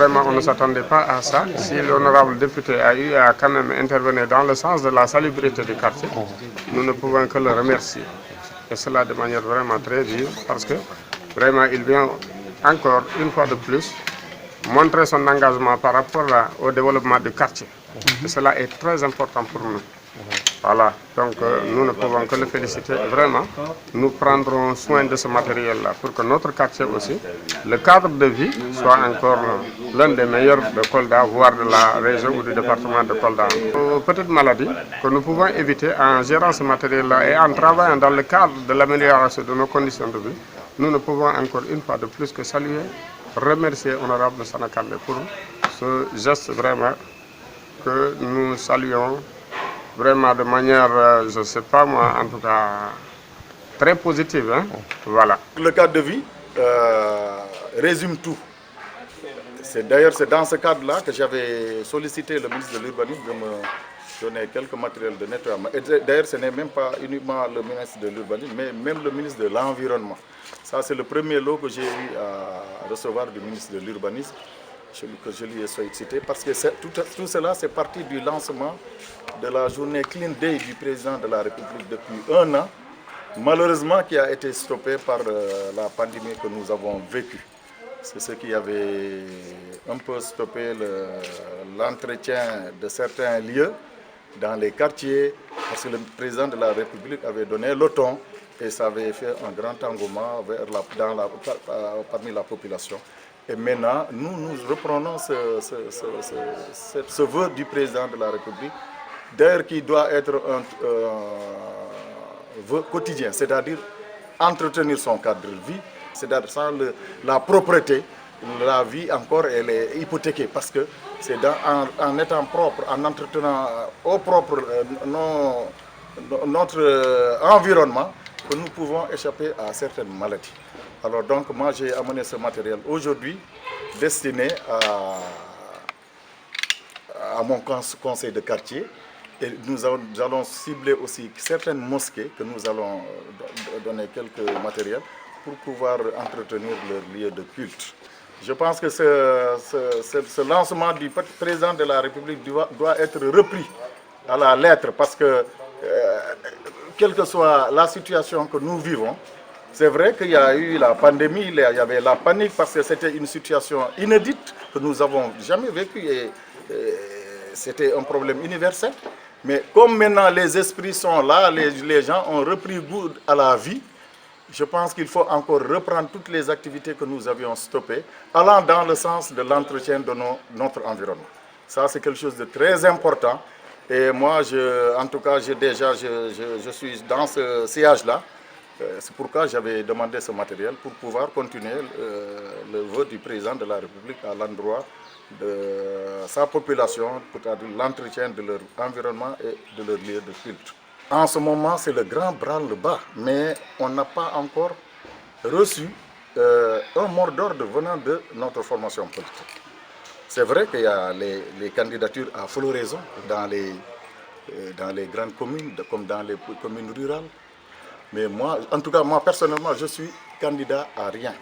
vraiment on ne s'attendait pas à ça. Si l'honorable député a eu à quand même intervenir dans le sens de la salubrité du quartier, nous ne pouvons que le remercier. Et cela de manière vraiment très vive, parce que vraiment il vient encore une fois de plus montrer son engagement par rapport au développement du quartier. Et cela est très important pour nous. Voilà, donc nous ne pouvons que le féliciter. Vraiment, nous prendrons soin de ce matériel-là pour que notre quartier aussi, le cadre de vie, soit encore l'un des meilleurs de Kolda, voire de la région ou du département de Kolda. Aux petites maladies que nous pouvons éviter en gérant ce matériel-là et en travaillant dans le cadre de l'amélioration de nos conditions de vie, nous ne pouvons encore une fois de plus que saluer, remercier Honorable Sanakandé pour ce geste vraiment que nous saluons vraiment de manière, je ne sais pas moi, en tout cas, très positive. Hein? Voilà. Le cadre de vie résume tout. D'ailleurs, c'est dans ce cadre-là que j'avais sollicité le ministre de l'Urbanisme de me donner quelques matériels de nettoyage. D'ailleurs, ce n'est même pas uniquement le ministre de l'Urbanisme, mais même le ministre de l'Environnement. Ça, c'est le premier lot que j'ai eu à recevoir du ministre de l'Urbanisme, que je lui ai sollicité, parce que tout cela, c'est parti du lancement de la journée Clean Day du président de la République depuis un an, malheureusement qui a été stoppé par la pandémie que nous avons vécue. C'est ce qui avait un peu stoppé l'entretien de certains lieux dans les quartiers, parce que le président de la République avait donné le ton et ça avait fait un grand engouement parmi la population. Et maintenant, nous reprenons ce vœu du président de la République, d'ailleurs qui doit être un vœu quotidien, c'est-à-dire entretenir son cadre de vie, c'est-à-dire sans la propreté, la vie encore elle est hypothéquée, parce que c'est en étant propre, en entretenant au propre notre environnement que nous pouvons échapper à certaines maladies. Alors donc moi j'ai amené ce matériel aujourd'hui destiné à mon conseil de quartier, et nous allons cibler aussi certaines mosquées que nous allons donner quelques matériels pour pouvoir entretenir leur lieu de culte. Je pense que ce lancement du président de la République doit être repris à la lettre, parce que quelle que soit la situation que nous vivons, c'est vrai qu'il y a eu la pandémie, il y avait la panique, parce que c'était une situation inédite que nous n'avons jamais vécue, et c'était un problème universel. Mais comme maintenant les esprits sont là, les gens ont repris goût à la vie, je pense qu'il faut encore reprendre toutes les activités que nous avions stoppées, allant dans le sens de l'entretien de notre environnement. Ça, c'est quelque chose de très important. Et moi, en tout cas, je suis dans ce sillage-là. C'est pourquoi j'avais demandé ce matériel, pour pouvoir continuer le vœu du président de la République à l'endroit de sa population, c'est-à-dire l'entretien de leur environnement et de leur lieu de culte. En ce moment, c'est le grand branle-bas, mais on n'a pas encore reçu un mot d'ordre venant de notre formation politique. C'est vrai qu'il y a les candidatures à floraison dans les grandes communes, comme dans les communes rurales. Mais moi, en tout cas, moi personnellement, je suis candidat à rien.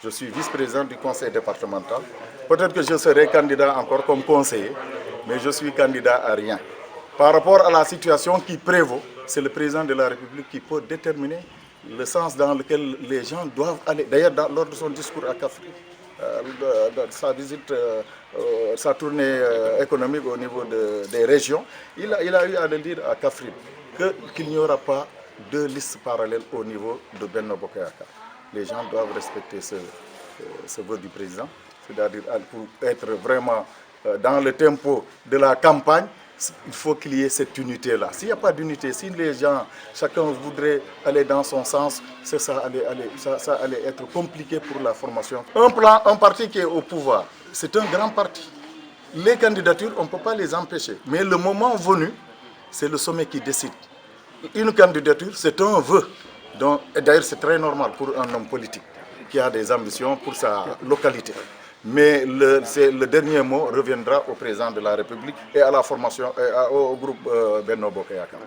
Je suis vice-président du conseil départemental. Peut-être que je serai candidat encore comme conseiller, mais je suis candidat à rien. Par rapport à la situation qui prévaut, c'est le président de la République qui peut déterminer le sens dans lequel les gens doivent aller. D'ailleurs, lors de son discours à Kafri, sa visite, sa tournée économique au niveau des régions, il a eu à le dire à Kafri qu'il n'y aura pas deux listes parallèles au niveau de Benno Bokk Yakaar. Les gens doivent respecter ce vœu du président, c'est-à-dire pour être vraiment dans le tempo de la campagne, il faut qu'il y ait cette unité-là. S'il n'y a pas d'unité, si les gens, chacun voudrait aller dans son sens, ça allait être compliqué pour la formation. Un parti qui est au pouvoir, c'est un grand parti. Les candidatures, on ne peut pas les empêcher. Mais le moment venu, c'est le sommet qui décide. Une candidature, c'est un vœu. D'ailleurs, c'est très normal pour un homme politique qui a des ambitions pour sa localité. Mais le dernier mot reviendra au président de la République et à la formation, au groupe Benno Bokk Yakaar.